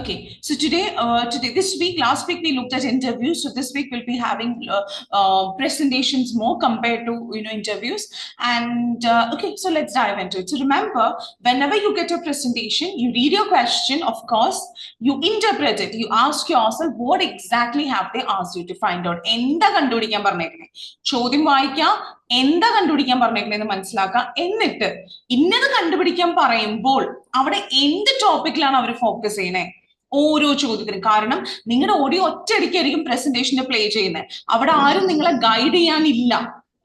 Okay, so this week, last week we looked at interviews. So this week we'll be having presentations more compared to interviews. And okay, so let's dive into it. So remember, whenever you get a presentation, you read your question. Of course, you interpret it. You ask yourself, what exactly have they asked you to find out? എന്താ കണ്ടുപിടിക്കാൻ പറഞ്ഞേക്കണേ? ചോദ്യം വായിക്കുക, എന്താ കണ്ടുപിടിക്കാൻ പറഞ്ഞേക്കണേന്ന് മനസ്സിലാക്കുക. എന്നിട്ട് ഇന്നത് കണ്ടുപിടിക്കാൻ പറയുമ്പോൾ അവിടെ എന്ത് ടോപ്പിക്കിലാണ് അവർ ഫോക്കസ് ചെയ്യുന്നത്? ഓരോ ചോദ്യത്തിനും. കാരണം നിങ്ങളുടെ ഓഡിയോ ഒറ്റയടിക്കായിരിക്കും പ്രസന്റേഷന് പ്ലേ ചെയ്യുന്നത്. അവിടെ ആരും നിങ്ങളെ ഗൈഡ് ചെയ്യാനില്ല.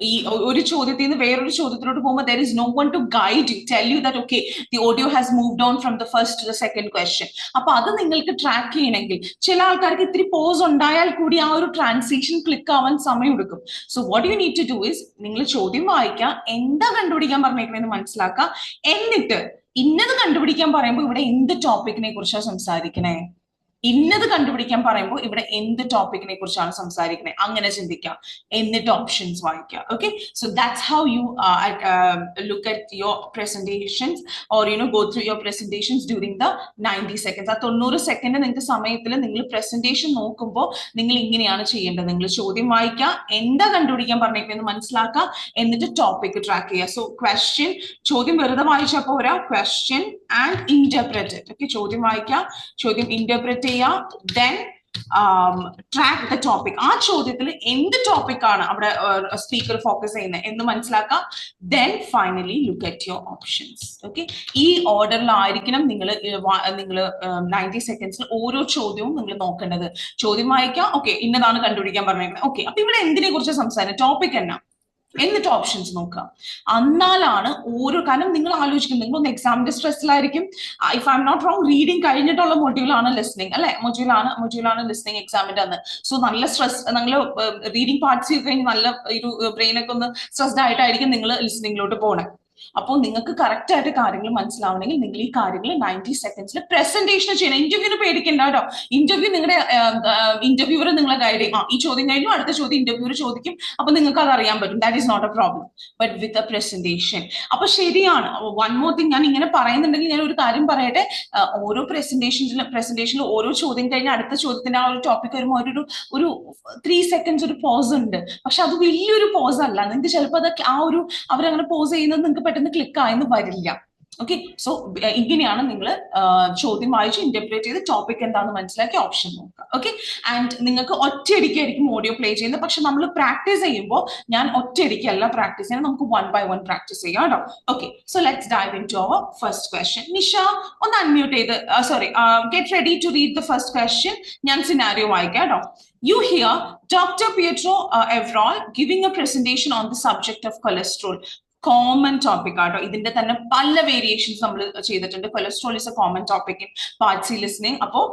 ഈ ഒരു ചോദ്യത്തിൽ നിന്ന് വേറൊരു ചോദ്യത്തിലോട്ട് പോകുമ്പോൾ there is no one to guide you, tell you that okay, the audio has moved on from the first to the second question. അപ്പൊ അത് നിങ്ങൾക്ക് ട്രാക്ക് ചെയ്യണമെങ്കിൽ ചില ആൾക്കാർക്ക് ഇത്തിരി പോസ് ഉണ്ടായാൽ കൂടി ആ ഒരു ട്രാൻസിഷൻ ക്ലിക്ക് ആവാൻ സമയം എടുക്കും. So what you need to do is, നിങ്ങൾ ചോദ്യം വായിക്കുക, എന്താ കണ്ടുപിടിക്കാൻ പറഞ്ഞേക്കണെന്ന് മനസ്സിലാക്കുക. എന്നിട്ട് ഇന്നത് കണ്ടുപിടിക്കാൻ പറയുമ്പോൾ ഇവിടെ എന്ത് ടോപ്പിക്കിനെ കുറിച്ചാണ് സംസാരിക്കണേ? ഇന്നത് കണ്ടുപിടിക്കാൻ പറയുമ്പോൾ ഇവിടെ എന്ത് ടോപ്പിക്കിനെ കുറിച്ചാണ് സംസാരിക്കുന്നത്? അങ്ങനെ ചിന്തിക്കാം, എന്നിട്ട് ഓപ്ഷൻസ് വായിക്കാം. Okay, so that's how you look at your presentations or go through your presentations during the 90 seconds. ആ 90 സെക്കൻഡ് നിങ്ങൾക്ക് സമയത്തിൽ നിങ്ങൾ പ്രസന്റേഷൻ നോക്കുമ്പോൾ നിങ്ങൾ ഇങ്ങനെയാണ് ചെയ്യേണ്ടത്. നിങ്ങൾ ചോദ്യം വായിക്കുക, എന്താ കണ്ടുപിടിക്കാൻ പറഞ്ഞേക്കുന്നത് മനസ്സിലാക്കുക, എന്നിട്ട് ടോപ്പിക് ട്രാക്ക് ചെയ്യുക. സോ ക്വസ്റ്റ്യൻ, ചോദ്യം വെറുതെ വായിച്ചപ്പോൾ ഒരാ question and interpret it. Okay, ചോദ്യം വായിക്കുക, ചോദ്യം interpret then track the topic. ആ ചോദ്യത്തിൽ എന്ത് ടോപ്പിക് ആണ് അവിടെ സ്പീക്കർ ഫോക്കസ് ചെയ്യുന്നത് എന്ന് മനസ്സിലാക്കുക. then finally look at your options. okay, ഈ ഓർഡറിലായിരിക്കണം നിങ്ങൾ 90 സെക്കൻഡ്സിൽ ഓരോ ചോദ്യവും നിങ്ങൾ നോക്കേണ്ടത്. ചോദ്യം വായിക്കുക, ഓക്കെ ഇന്നതാണ് കണ്ടുപിടിക്കാൻ പറഞ്ഞേക്കുന്നത്. ഓക്കെ, അപ്പൊ ഇവിടെ എന്തിനെ കുറിച്ച് സംസാരിക്കുന്നത്, ടോപ്പിക് എന്നാ, എന്നിട്ട് ഓപ്ഷൻസ് നോക്കുക. എന്നാലാണ് ഓരോ, കാരണം നിങ്ങൾ ആലോചിക്കും, നിങ്ങളൊന്ന് എക്സാമിന്റെ സ്ട്രെസ്സിലായിരിക്കും. If I am not wrong, reading കഴിഞ്ഞിട്ടുള്ള മൊഡ്യൂളാണ് ലിസ്ണിംഗ് അല്ലെ? മൊഡ്യൂളാണ് ലിസ്ണിംഗ് എക്സാമിന്റെ അന്ന്. സോ നല്ല സ്ട്രെസ്, നിങ്ങൾ റീഡിങ് പാർട്സ് ചെയ്ത് കഴിഞ്ഞ് നല്ല ഒരു ബ്രെയിനൊക്കെ ഒന്ന് സ്ട്രെസ്ഡ് ആയിട്ടായിരിക്കും നിങ്ങൾ ലിസ്ണിംഗിലോട്ട് പോകണം. അപ്പോൾ നിങ്ങൾക്ക് കറക്റ്റ് ആയിട്ട് കാര്യങ്ങൾ മനസ്സിലാവണമെങ്കിൽ നിങ്ങൾ ഈ കാര്യങ്ങൾ 90 സെക്കൻഡ്സിൽ പ്രസന്റേഷൻ ചെയ്യണം. ഇന്റർവ്യൂവിന് പേടിക്കണ്ട കേട്ടോ. ഇന്റർവ്യൂ നിങ്ങളുടെ ഇന്റർവ്യൂവർ നിങ്ങളെ ഗൈഡ് ചെയ്യും. ഈ ചോദ്യം കഴിഞ്ഞു, അടുത്ത ചോദ്യം ഇന്റർവ്യൂവർ ചോദിക്കും, അപ്പൊ നിങ്ങൾക്ക് അത് അറിയാൻ പറ്റും. That is not a problem. But with a presentation. അപ്പൊ ശരിയാണ്, വൺ മോർ തിങ് ഞാൻ ഇങ്ങനെ പറയുന്നുണ്ടെങ്കിൽ ഞാൻ ഒരു കാര്യം പറയട്ടെ. ഓരോ പ്രസന്റേഷനിൽ ഓരോ ചോദ്യം കഴിഞ്ഞ് അടുത്ത ചോദ്യത്തിന്റെ ആ ഒരു ടോപ്പിക് വരുമ്പോൾ ഒരു 3 seconds ഒരു പോസ് ഉണ്ട്. പക്ഷെ അത് വലിയൊരു പോസ് അല്ല. നിങ്ങൾക്ക് ചിലപ്പോൾ അത് ആ ഒരു അവരങ്ങനെ പോസ് ചെയ്യുന്നത് നിങ്ങൾക്ക് പെട്ടെന്ന് ക്ലിക്ക് ആയെന്ന് വരില്ല. ഓക്കെ, സോ ഇങ്ങനെയാണ് നിങ്ങൾ ചോദ്യം വായിച്ച് ഇന്റർപ്രേറ്റ് ചെയ്ത് ടോപ്പിക് എന്താണെന്ന് മനസ്സിലാക്കി ഓപ്ഷൻ നോക്കുക. ഓക്കെ, ആൻഡ് നിങ്ങൾക്ക് ഒറ്റയടിക്കായിരിക്കും ഓഡിയോ പ്ലേ ചെയ്യുന്നത്. പക്ഷെ നമ്മൾ പ്രാക്ടീസ് ചെയ്യുമ്പോൾ ഞാൻ ഒറ്റയടിക്കല്ല പ്രാക്ടീസ് ചെയ്യുന്നത്, നമുക്ക് 1 by 1 പ്രാക്ടീസ് ചെയ്യാം കേട്ടോ. Okay, so let's dive into our first question. Nisha ഒന്ന് അൺമ്യൂട്ട് ചെയ്ത്, sorry, get ready to read the first question. ഞാൻ സിനാരിയോ വായിക്കാം കേട്ടോ. You hear Dr. 𝐓𝐺𝐬𝐺𝐬 giving a presentation on the subject of cholesterol. Common topic ആട്ടോ. ഇതിന്റെ തന്നെ പല variations നമ്മൾ ചെയ്തിട്ടുണ്ട്. Cholesterol is a common topic in part C listening. അപ്പോൾ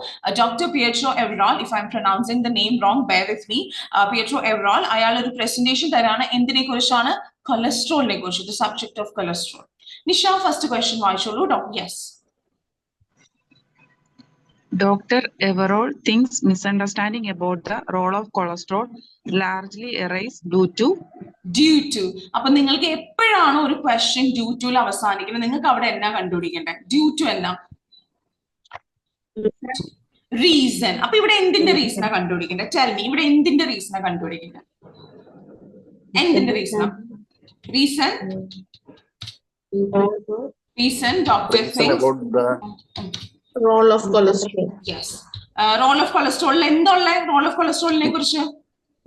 doctor 𝐓𝐺𝐬𝐺, if I am pronouncing the name wrong, bear with me, 𝐓𝐺𝐬𝐺 അയാൾ ഒരു presentation തരാണ്. എന്തിനെ കുറിച്ചാണ്? കൊളസ്ട്രോളിനെ കുറിച്ച്, the subject of cholesterol. Nisha first question വായിച്ചോളൂ കേട്ടോ. Yes. Dr. 𝐓𝐺𝐬𝐺 thinks misunderstanding about the role of cholesterol largely arise due to. അപ്പൊ നിങ്ങൾക്ക് എപ്പോഴാണോ ഒരു ക്വസ്റ്റ്യൻ ഡ്യൂ ടു അവസാനിക്കുന്നത്, നിങ്ങൾക്ക് അവിടെ എന്നാ കണ്ടുപിടിക്കണ്ടേ? ഡ്യൂ ടു എന്നാ? റീസൺ. അപ്പൊ ഇവിടെ എന്തിന്റെ റീസണാ കണ്ടുപിടിക്കണ്ടേ? ടെൽ മീ, ഇവിടെ എന്തിന്റെ റീസണാ കണ്ടുപിടിക്കണ്ടേ? എന്തിന്റെ റീസണാ? Reason doctor role of cholesterol. Yes. Role of cholesterol എന്തുള്ള? Role of cholesterolനെ കുറിച്ച്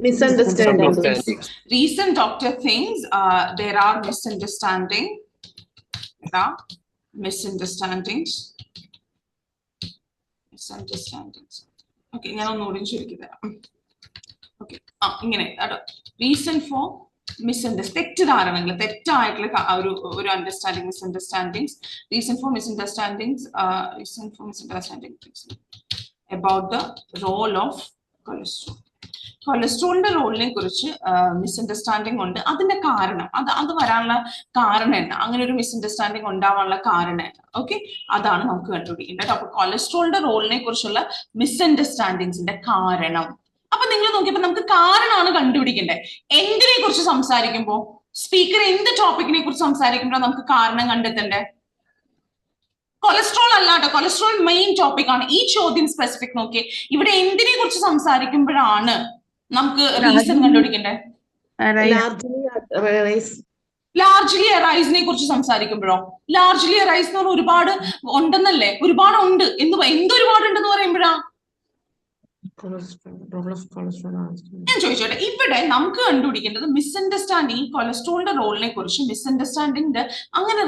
misunderstanding. Reason doctor thinks there are misunderstandings. Okay, ഞാൻ ഒന്നുകൂടി ചുരുക്കി തരാം. ഓക്കെ, ഇങ്ങനെ റീസൺ ഫോർ തെറ്റിദ്ധാരണകൾ, തെറ്റായിട്ടുള്ള ഒരു understanding, misunderstandings. Reason for misunderstandings about the role of cholesterol. കൊളസ്ട്രോളിന്റെ റോളിനെ കുറിച്ച് മിസ്അണ്ടർസ്റ്റാൻഡിങ് ഉണ്ട്. അതിന്റെ കാരണം, അത് വരാനുള്ള കാരണം എന്നാ, അങ്ങനെ ഒരു മിസ്അണ്ടർസ്റ്റാൻഡിങ് ഉണ്ടാവാനുള്ള കാരണം എന്നാ? ഓക്കെ, അതാണ് നമുക്ക് കണ്ടുപിടിക്കേണ്ടത്. അപ്പൊ കൊളസ്ട്രോളിന്റെ റോളിനെ കുറിച്ചുള്ള മിസ്അണ്ടർസ്റ്റാൻഡിങ്സിന്റെ കാരണം. അപ്പൊ നിങ്ങൾ നോക്കിയപ്പോ നമുക്ക് കാരണമാണ് കണ്ടുപിടിക്കേണ്ടത്. എന്തിനെ കുറിച്ച് സംസാരിക്കുമ്പോ, സ്പീക്കർ എന്ത് ടോപ്പിക്കിനെ കുറിച്ച് സംസാരിക്കുമ്പോഴാണ് നമുക്ക് കാരണം കണ്ടെത്തണ്ടേ? കൊളസ്ട്രോൾ അല്ലാട്ടോ, കൊളസ്ട്രോൾ മെയിൻ ടോപ്പിക് ആണ്. ഈ ചോദ്യം സ്പെസിഫിക് നോക്കിയേ, ഇവിടെ എന്തിനെ കുറിച്ച് സംസാരിക്കുമ്പോഴാണ് നമുക്ക് റീസൺ കണ്ടുപിടിക്കണ്ടേ? ലാർജ്ലി അറൈസിനെ കുറിച്ച് സംസാരിക്കുമ്പോഴോ? ലാർജ്ലി അറൈസ് എന്ന് പറഞ്ഞാൽ ഒരുപാട് ഉണ്ടെന്നല്ലേ, ഒരുപാടുണ്ട് എന്തൊരുപാടുണ്ടെന്ന് പറയുമ്പോഴാ? ഞാൻ ചോദിച്ചോട്ടെ, ഇവിടെ നമുക്ക് കണ്ടുപിടിക്കേണ്ടത് മിസ്അണ്ടർസ്റ്റാൻഡിങ്, കൊളസ്ട്രോളിന്റെ റോളിനെ കുറിച്ച് മിസ്അണ്ടർസ്റ്റാൻഡിങ്ങിന്റെ അങ്ങനെ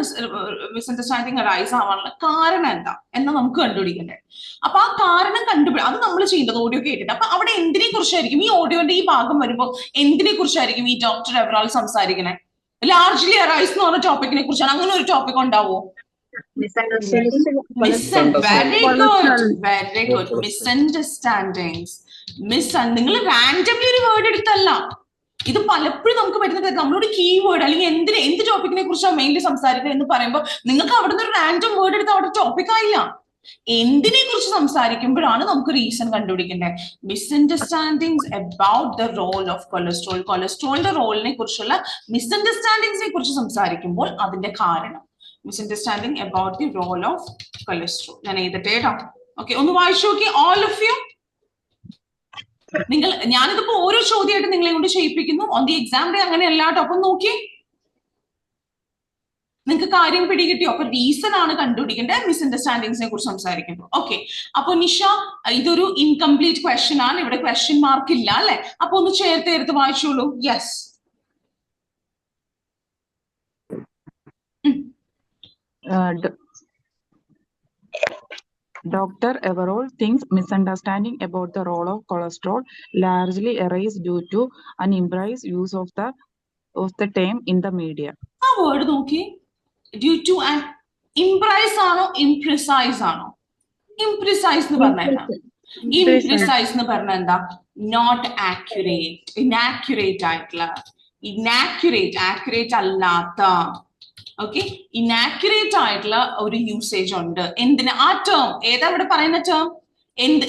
മിസ്അണ്ടർസ്റ്റാൻഡിങ് അറൈസ് ആവാനുള്ള കാരണം എന്താ എന്ന് നമുക്ക് കണ്ടുപിടിക്കണ്ടേ. അപ്പൊ ആ കാരണം അത് നമ്മൾ ചെയ്യേണ്ടത് ഓഡിയോ കേട്ടിട്ട്. അപ്പൊ അവിടെ എന്തിനെ കുറിച്ചായിരിക്കും ഈ ഓഡിയോന്റെ ഈ ഭാഗം വരുമ്പോൾ എന്തിനെ കുറിച്ചായിരിക്കും ഈ ഡോക്ടർ എവറോൾ സംസാരിക്കണേ? ലാർജ്ലി അറൈസ് എന്ന് പറഞ്ഞ ടോപ്പിക്കിനെ കുറിച്ചാണ്. അങ്ങനെ ഒരു ടോപ്പിക് ഉണ്ടാവോ? Very good. മിസ്അണ്ടർസ്റ്റാൻഡിങ്സ്. നിങ്ങൾ റാൻഡംലി ഒരു വേർഡ് എടുത്തല്ല, ഇത് പലപ്പോഴും നമുക്ക് പറ്റുന്നത് നമ്മളോട് കീവേഡ് അല്ലെങ്കിൽ എന്ത് ടോപ്പിക്കിനെ കുറിച്ചാണ് മെയിൻലി സംസാരിക്കുന്നത് എന്ന് പറയുമ്പോൾ നിങ്ങൾക്ക് അവിടെ നിന്ന് ഒരു റാൻഡം വേർഡ് എടുത്ത് അവിടെ ടോപ്പിക് ആയില്ല. എന്തിനെ കുറിച്ച് സംസാരിക്കുമ്പോഴാണ് നമുക്ക് റീസൺ കണ്ടുപിടിക്കേണ്ടത്. Misunderstandings about the role of cholesterol, കൊളസ്ട്രോളിന്റെ റോളിനെ കുറിച്ചുള്ള മിസ്അണ്ടർസ്റ്റാൻഡിങ്സിനെ കുറിച്ച് സംസാരിക്കുമ്പോൾ അതിന്റെ കാരണം. Misunderstanding about the role of cholesterol. ഞാൻ എഴുതട്ടെ കേട്ടോ. ഓക്കെ, ഒന്ന് വായിച്ചു നോക്കി ഓൾ ഓഫ് യു. ഞാനിതിപ്പോ ഓരോ ചോദ്യമായിട്ട് നിങ്ങളെ കൊണ്ട് ചെയ്യിപ്പിക്കുന്നു. ഓൺ ദി എക്സാം ഡേ അങ്ങനെയല്ല കേട്ടോ. അപ്പൊ നോക്കി നിങ്ങൾക്ക് കാര്യം പിടികിട്ടിയോ? അപ്പൊ റീസൺ ആണ് കണ്ടുപിടിക്കേണ്ടത് മിസ്അണ്ടർസ്റ്റാൻഡിങ്സിനെ കുറിച്ച് സംസാരിക്കുമ്പോൾ. ഓക്കെ, അപ്പൊ നിഷ, ഇതൊരു ഇൻകംപ്ലീറ്റ് ക്വസ്റ്റ്യൻ ആണ്, ഇവിടെ ക്വസ്റ്റ്യൻ മാർക്ക് ഇല്ല അല്ലെ? അപ്പൊ ഒന്ന് ചേർത്ത് വായിച്ചോളൂ. Yes. Dr. Everall thinks misunderstanding about the role of cholesterol largely arises due to an imprecise use of the term in the media. ആ വേർഡ് നോക്കി, due to an imprecise ആണോ imprecise ആണോ? imprecise എന്ന് പറഞ്ഞാൽ imprecise എന്ന് പറഞ്ഞാൽ എന്താ? Not accurate, inaccurate ആയിട്ടുള്ള, ആക്യുറേറ്റ് അല്ലാത്ത. ഓക്കെ, ഇനാക്യുറേറ്റ് ആയിട്ടുള്ള ഒരു യൂസേജ് ഉണ്ട്. എന്തിന്? ആ ടേം ഏതാ ഇവിടെ പറയുന്ന ടേം?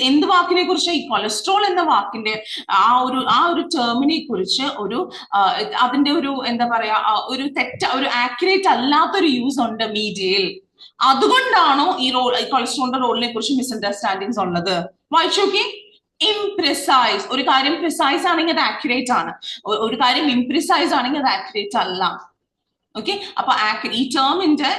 എന്ത് വാക്കിനെ കുറിച്ച്? ഈ കൊളസ്ട്രോൾ എന്ന വാക്കിന്റെ ആ ഒരു ടേമിനെ കുറിച്ച് അതിന്റെ ഒരു എന്താ പറയാ, ഒരു ഒരു ആക്യുറേറ്റ് അല്ലാത്തൊരു യൂസ് ഉണ്ട് മീഡിയയിൽ. അതുകൊണ്ടാണോ ഈ കൊളസ്ട്രോളിന്റെ റോളിനെ കുറിച്ച് മിസ്അണ്ടർസ്റ്റാൻഡിങ്സ് ഉള്ളത്? വായിച്ചു നോക്കി. ഇംപ്രിസൈസ്, ഒരു കാര്യം പ്രിസൈസ് ആണെങ്കിൽ അത് ആക്യുറേറ്റ് ആണ്, ഒരു കാര്യം ഇംപ്രിസൈസ് ആണെങ്കിൽ അത് ആക്യുറേറ്റ് അല്ല. ഓക്കെ, അപ്പൊ ഈ ടേമിന്റെ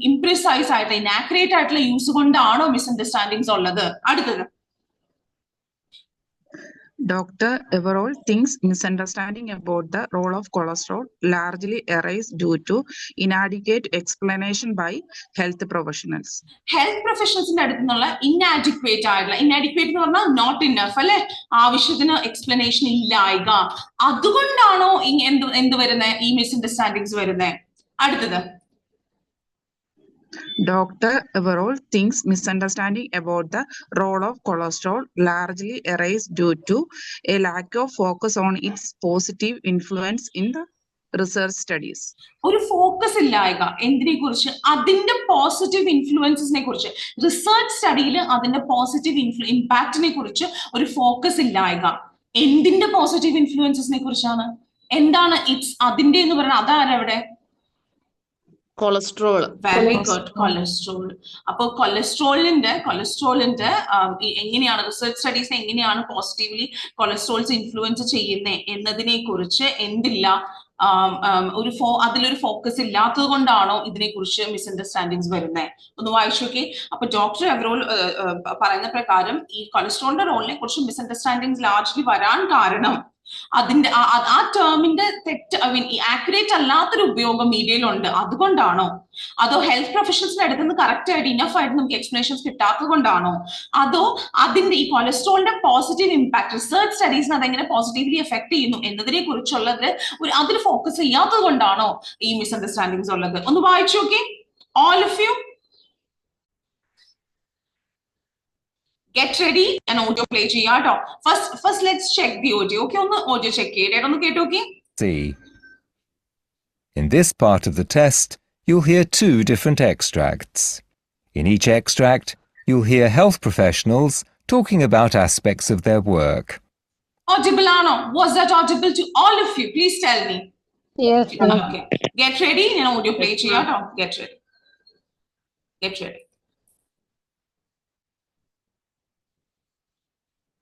ഇംപ്രിസൈസ് ആയിട്ട് ഇനാക്യുറേറ്റ് ആയിട്ടുള്ള യൂസ് കൊണ്ടാണോ മിസ്അണ്ടർസ്റ്റാൻഡിങ്സ് ഉള്ളത്? അടുത്തത്. Dr. Everall thinks misunderstanding about the role of cholesterol largely arises due to inadequate explanation by health professionals. Health പ്രൊഫഷണൽസിന്റെ അടുത്ത് നിന്നുള്ള ഇന്നാഡിക്വേറ്റ് എന്ന് പറഞ്ഞാൽ നോട്ട് ഇനഫ് അല്ലെ, ആവശ്യത്തിന് എക്സ്പ്ലനേഷൻ ഇല്ലായ്ക. അതുകൊണ്ടാണോ എന്ത് വരുന്നത്, ഈ മിസ്അണ്ടർസ്റ്റാൻഡിങ്സ് വരുന്നത്? അടുത്തത്. Dr. Everall thinks misunderstanding about the role of cholesterol largely arises due to a lack of focus on its positive influence in the research studies. ഒരു ഫോക്കസ് ഇല്ലായ്ക എന്തിനെ കുറിച്ച്? അതിന്റെ പോസിറ്റീവ് ഇൻഫ്ലുവൻസിനെ കുറിച്ച്. റിസർച്ച് സ്റ്റഡിയിൽ അതിന്റെ പോസിറ്റീവ് ഇമ്പാക്റ്റിനെ കുറിച്ച് ഒരു ഫോക്കസ് ഇല്ലായ്ക. എന്തിന്റെ പോസിറ്റീവ് ഇൻഫ്ലുവൻസിനെ കുറിച്ചാണ്? എന്താണ് അതിന്റെ എന്ന് പറയുന്നത്? അതാരവിടെ? കൊളസ്ട്രോൾ. Very good, cholesterol. അപ്പൊ കൊളസ്ട്രോളിന്റെ എങ്ങനെയാണ് റിസർച്ച് സ്റ്റഡീസ് എങ്ങനെയാണ് പോസിറ്റീവ്ലി കൊളസ്ട്രോൾസ് ഇൻഫ്ലുവൻസ് ചെയ്യുന്നത് എന്നതിനെ കുറിച്ച് എന്തില്ല, അതിലൊരു ഫോക്കസ് ഇല്ലാത്തത് കൊണ്ടാണോ ഇതിനെ കുറിച്ച് മിസ്അണ്ടർസ്റ്റാൻഡിങ്സ് വരുന്നത്? ഒന്ന് വായിച്ചു നോക്കി. അപ്പൊ ഡോക്ടർ എവറോൾ പറയുന്ന പ്രകാരം ഈ കൊളസ്ട്രോളിന്റെ റോളിനെ കുറിച്ച് മിസ്അണ്ടർസ്റ്റാൻഡിങ്സ് ലാർജ്ലി വരാൻ കാരണം അതിന്റെ ആ ടേമിന്റെ ആക്യുറേറ്റ് അല്ലാത്തൊരു ഉപയോഗം മീഡിയയിലുണ്ട്, അതുകൊണ്ടാണോ? അതോ ഹെൽത്ത് പ്രൊഫഷണൽസിന്റെ അടുത്ത് നിന്ന് കറക്റ്റ് ആയിട്ട് ഇനഫ് ആയിട്ട് നമുക്ക് എക്സ്പ്ലനേഷൻസ് കിട്ടാത്തത് കൊണ്ടാണോ? അതോ അതിന്റെ ഈ കൊളസ്ട്രോളിന്റെ പോസിറ്റീവ് ഇമ്പാക്ട് റിസർച്ച് സ്റ്റഡീസിന് അതെങ്ങനെ പോസിറ്റീവ്ലി എഫക്ട് ചെയ്യുന്നു എന്നതിനെ കുറിച്ചുള്ളത് അതിൽ ഫോക്കസ് ചെയ്യാത്തത് കൊണ്ടാണോ ഈ മിസ്അണ്ടർസ്റ്റാൻഡിങ്സ് ഉള്ളത്? ഒന്ന് വായിച്ചു നോക്കി all of you. Get ready and audio play cheyato. First let's check the audio. Okay, on the audio check it. On the get okay. See. In this part of the test, you'll hear 2 different extracts. In each extract, you'll hear health professionals talking about aspects of their work. Audible ano? Was that audible to all of you? Please tell me. Yes, ma'am. Okay. Get ready. Audio play cheyato. Get ready. Get ready.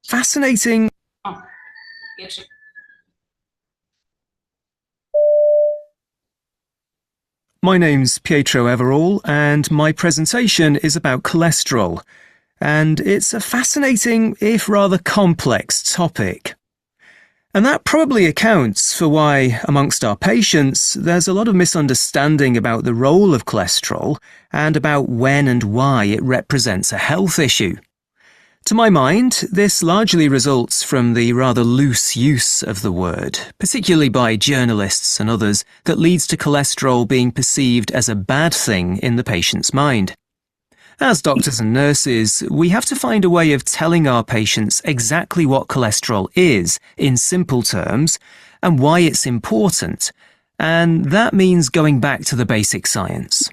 Fascinating. Get ready. My name's Pietro Everall, and my presentation is about cholesterol. And it's a fascinating, if rather complex, topic. And that probably accounts for why, amongst our patients, there's a lot of misunderstanding about the role of cholesterol and about when and why it represents a health issue. To my mind, this largely results from the rather loose use of the word, particularly by journalists and others, that leads to cholesterol being perceived as a bad thing in the patient's mind. As doctors and nurses, we have to find a way of telling our patients exactly what cholesterol is, in simple terms, and why it's important, and that means going back to the basic science.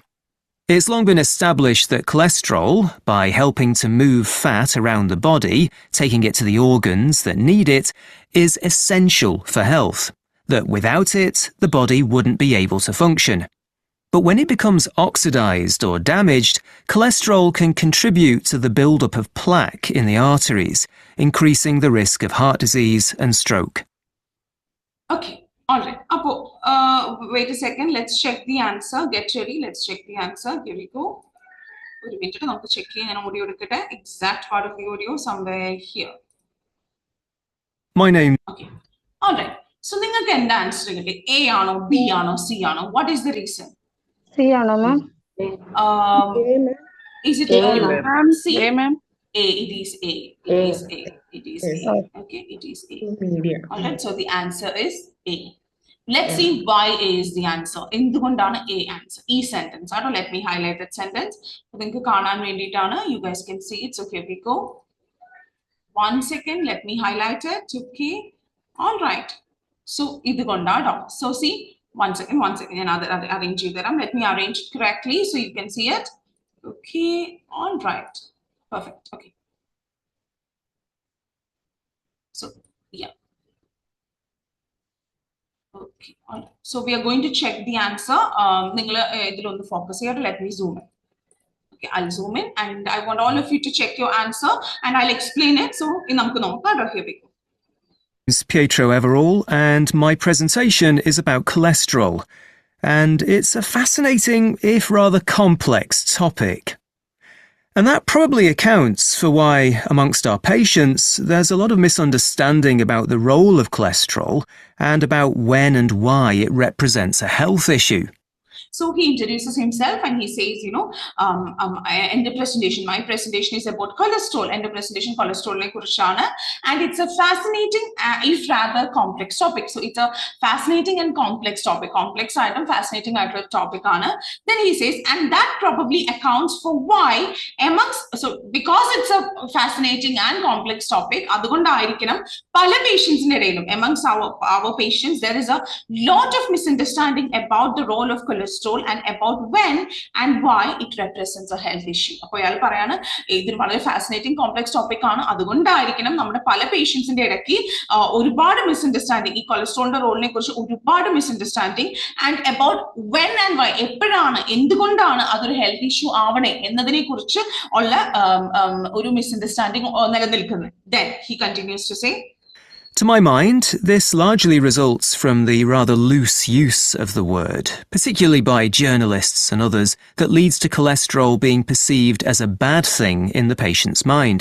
It's long been established that cholesterol, by helping to move fat around the body, taking it to the organs that need it, is essential for health, that without it, the body wouldn't be able to function. But when it becomes oxidized or damaged, cholesterol can contribute to the buildup of plaque in the arteries, increasing the risk of heart disease and stroke. Okay. All right. Wait a second. Let's check the answer. Get ready. Let's check the answer. Here we go. Wait a minute. Let's check the audio. Exact part of the audio somewhere here. My name. Okay. All right. So, നിങ്ങൾക്ക് എന്താ answer കിട്ടി? A ആണോ, B ആണോ, C ആണോ? What is the reason? C ആണോ ma'am? Is it A, ma'am. C? A, ma'am. A. It is A. It is A. It is A. Okay. It is A. media. All right. So the answer is A. Let's see why A is the answer. എന്തുകൊണ്ടാണ് A answer? E sentence. Let me highlight that sentence. നിങ്ങൾക്ക് കാണാൻ വേണ്ടിയിട്ടാണ്. You guys can see it. So here we go. 1 second. Let me highlight it. Okay. All right. So ഇതുകൊണ്ടാണ്. So see. 1 second. Another arrange it. Let me arrange it correctly so you can see it. Okay. All right. Perfect. Okay. So yeah. Okay. All right. So we are going to check the answer. Focus here. Let me zoom in. Okay, I'll zoom in and I want all of you to check your answer and I'll explain it. So here we go. It's Pietro Everall, and my presentation is about cholesterol. And it's a fascinating, if rather complex, topic. And that probably accounts for why, amongst our patients, there's a lot of misunderstanding about the role of cholesterol and about when and why it represents a health issue. So he introduces himself and he says, in the presentation, my presentation is about cholesterol. And the presentation cholesterol and it's a fascinating, if rather complex topic. So it's a fascinating and complex topic. Complex item, fascinating item topic. Then he says, and that probably accounts for why because it's a fascinating and complex topic, amongst our patients, there is a lot of misunderstanding about the role of cholesterol and about when and why it represents a health issue. This is a fascinating complex topic. Patients misunderstanding cholesterol role misunderstanding and about when and why other health issue misunderstanding. Then he continues to say, To my mind, this largely results from the rather loose use of the word, particularly by journalists and others, that leads to cholesterol being perceived as a bad thing in the patient's mind.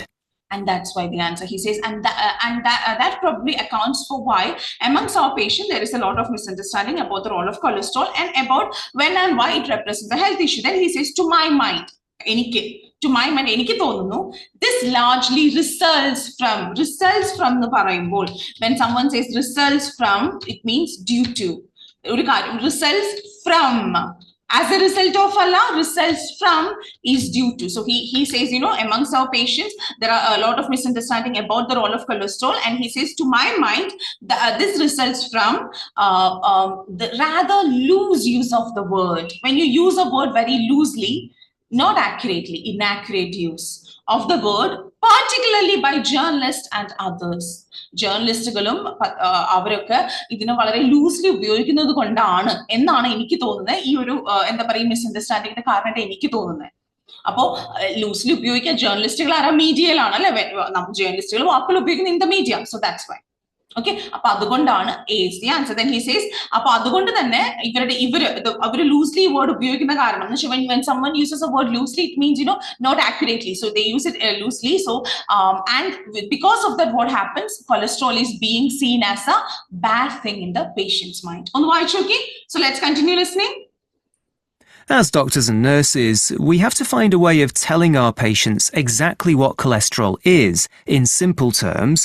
And that's why the answer, he says, that probably accounts for why amongst our patients there is a lot of misunderstanding about the role of cholesterol and about when and why it represents a health issue. Then he says, to my mind, to my mind, this largely results from when someone says results from, it means due to. Results from. As a result of Allah, results from is due to. So he says, amongst our patients, there are a lot of misunderstanding about the role of cholesterol. And he says, to my mind, this results from the rather loose use of the word. When you use a word very loosely, not accurately, inaccurate use of the word, particularly by journalists and others. ജേർണലിസ്റ്റുകളും അവരൊക്കെ ഇതിനെ വളരെ loosely ഉപയോഗിക്കുന്നത് കൊണ്ടാണ് എന്നാണ് എനിക്ക് തോന്നുന്നത്. ഈ ഒരു എന്താ പറയുക മിസ്അണ്ടർസ്റ്റാൻഡിങ്ങിന്റെ കാരണമായിട്ട് എനിക്ക് തോന്നുന്നത്. അപ്പോ ലൂസ്ലി ഉപയോഗിക്കാൻ ജേർണലിസ്റ്റുകൾ ആരാ? മീഡിയയിലാണ് അല്ലെ? ജേർണലിസ്റ്റുകൾ വാക്കുകൾ ഉപയോഗിക്കുന്ന in the media. So that's Y. Okay, അപ്പൊ അതുകൊണ്ടാണ് A is the answer. Then he says, അപ്പൊ അതുകൊണ്ട് തന്നെ ഇവര് ലൂസ്ലി വേർഡ് ഉപയോഗിക്കുന്ന കാരണം when someone uses a word loosely, it means not accurately, so they use it loosely. So and because of that, what happens? Cholesterol is being seen as a bad thing in the patient's mind. On why, okay? So let's continue listening. As doctors and nurses, we have to find a way of telling our patients exactly what cholesterol is in simple terms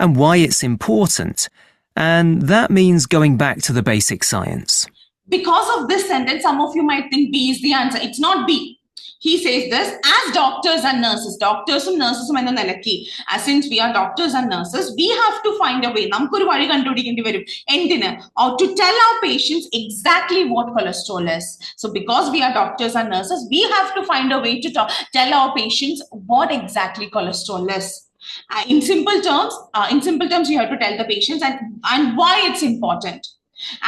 and why it's important. And that means going back to the basic science. Because of this sentence, some of you might think B is the answer. It's not B. He says this, as doctors and nurses, since we are doctors and nurses, we have to find a way, to tell our patients exactly what cholesterol is. So because we are doctors and nurses, we have to find a way to tell our patients what exactly cholesterol is. In simple terms, you have to tell the patients and why it's important.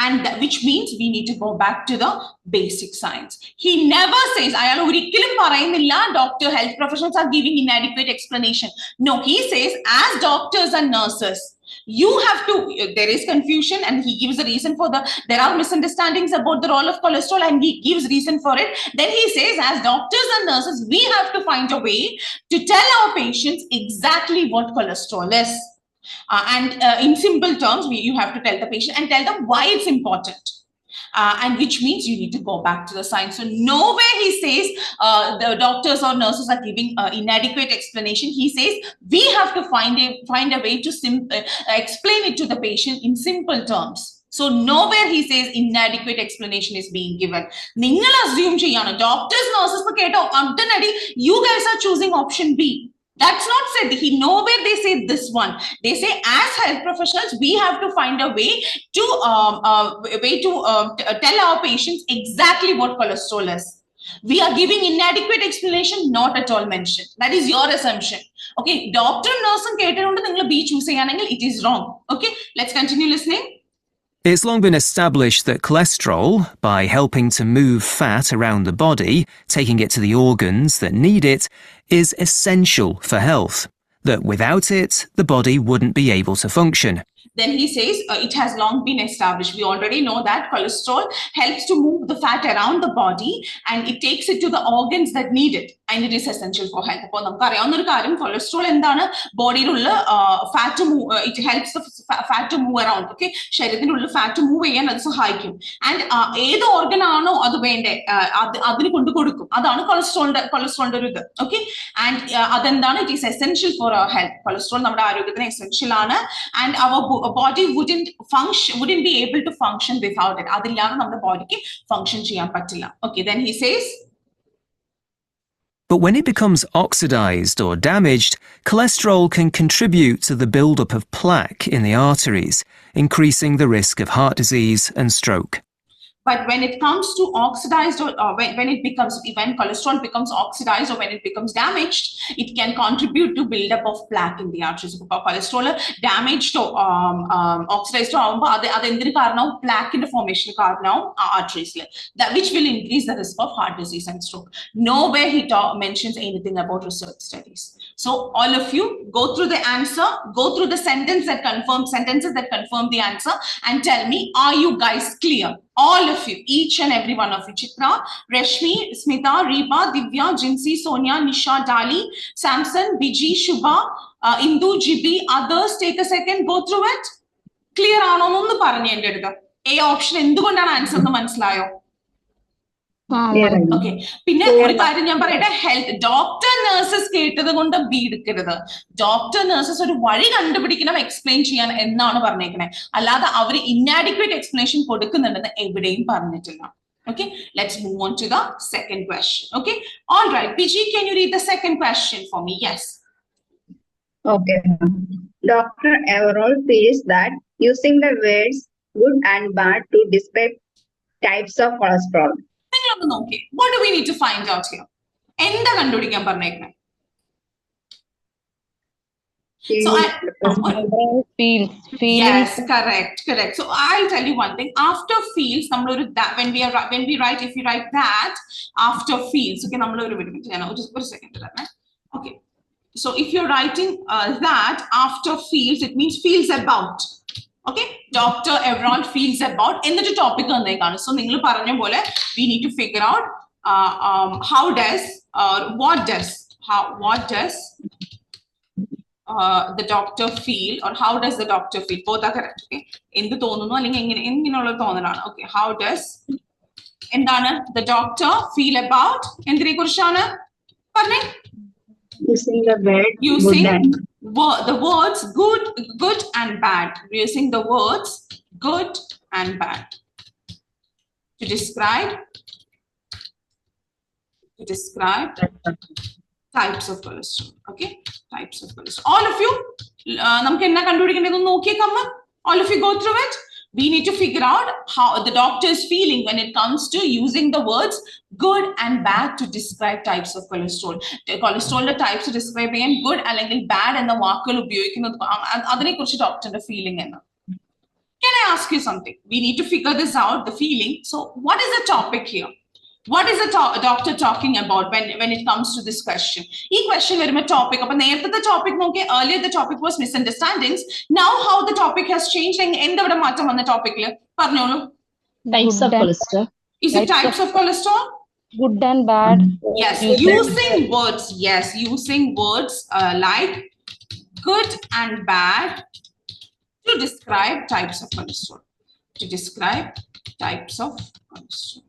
And which means we need to go back to the basic science. He never says, doctor, health professionals are giving inadequate explanation. No, he says, as doctors and nurses, you have to, there is confusion, and he gives a reason for there are misunderstandings about the role of cholesterol, and he gives reason for it. Then he says, as doctors and nurses, we have to find a way to tell our patients exactly what cholesterol is. And in simple terms, you have to tell the patient and tell them why it's important. And which means you need to go back to the science. So nowhere he says the doctors or nurses are giving inadequate explanation. He says we have to find a way to explain it to the patient in simple terms. So nowhere he says inadequate explanation is being given. Ningal assume cheyana doctors, nurses keto addanadi you guys are choosing option B. That's not said. Nowhere they say this one. They say as health professionals, we have to find a way to tell our patients exactly what cholesterol is. We are giving inadequate explanation, not at all mentioned. That is your assumption. Okay, doctor, nurse, and cater B choose it is wrong. Okay, let's continue listening. It's long been established that cholesterol, by helping to move fat around the body, taking it to the organs that need it, is essential for health. That without it, the body wouldn't be able to function. Then he says it has long been established. We already know that cholesterol helps to move the fat around the body and it takes it to the organs that need it, and it is essential for health. Cholesterol endana body fat move, it helps the fat to move around. Okay, sharidinu fat to move cheyan adu sahayikkum, and edu organ aano adu vende adinu kondu kodukkum, adana cholesterol oru idu. Okay, and adendana it is essential for our health. Cholesterol nammade aarogyyathine essential aanu, and our body wouldn't be able to function without it. Adillana nammade body ki function cheyan pattilla. Okay, then he says, but when it becomes oxidized or damaged, cholesterol can contribute to the buildup of plaque in the arteries, increasing the risk of heart disease and stroke. But when it comes to oxidized or when cholesterol becomes oxidized or when it becomes damaged, it can contribute to buildup of plaque in the arteries. Cholesterol damaged or oxidized or plaque in the formation arteries, that which will increase the risk of heart disease and stroke. Nowhere he mentions anything about research studies. So all of you go through the answer, go through the sentences that confirm the answer, and tell me, are you guys clear? All of you, each and every one of you. Chitra, Rashmi, Smita, Reba, Divya, Jinsi, Sonia, Nisha, Dali, Samson, Biji, Shubha, Indu, Jibi, others, take a second, go through it. Clear aano nonnu paranju ende edutha. A option endukondana answer nu manasilayo? Okay. പിന്നെ ഒരു കാര്യം ഞാൻ പറയട്ടെ, health doctor nurses കേട്ടത് കൊണ്ട് B എടുക്കരുത്. Doctor nurses ഒരു വഴി കണ്ടുപിടിക്കണം എക്സ്പ്ലെയിൻ ചെയ്യാൻ എന്നാണ് പറഞ്ഞേക്കണേ, അല്ലാതെ അവർ ഇന്നാഡിക്വേറ്റ് എക്സ്പ്ലനേഷൻ കൊടുക്കുന്നുണ്ടെന്ന് എവിടെയും പറഞ്ഞിട്ടില്ല. Okay, let's move on to the second question. Okay, all right, PG, can you read the second question for me? Yes. Okay. Dr. Everall feels that using the words good and bad to describe types of cholesterol. What do we need to find out here? എന്താ കണ്ടുപിടിക്കാൻ പറഞ്ഞേക്കണേ? So feels, yes, correct. So I'll tell you one thing. After feels, when we write, if you write that after feels, okay, just for a second. Okay. So if you're writing that after feels, it means feels about. Okay, Dr. Everall feels about in the topic. So we need to figure out how does what does the doctor feel, or how does the doctor feel? Both are correct. Okay, in the okay, how does the doctor feel about Using the word using good and the words good and bad. Using the words good and bad to describe types of cholesterol. Okay, types of cholesterol. All of you, all of you go through it. We need to figure out how the doctor is feeling when it comes to using the words good and bad to describe types of cholesterol. Cholesterol types to describe good and bad and the doctor feeling. Can I ask you something? We need to figure this out, the feeling. So what is the topic here? What is the doctor talking about when it comes to this question? This question is a topic. Earlier the topic was misunderstandings. Now how the topic has changed? Types of cholesterol. Is it types of cholesterol? Good and bad. Yes, using words. Yes, using words like good and bad to describe types of cholesterol. To describe types of cholesterol.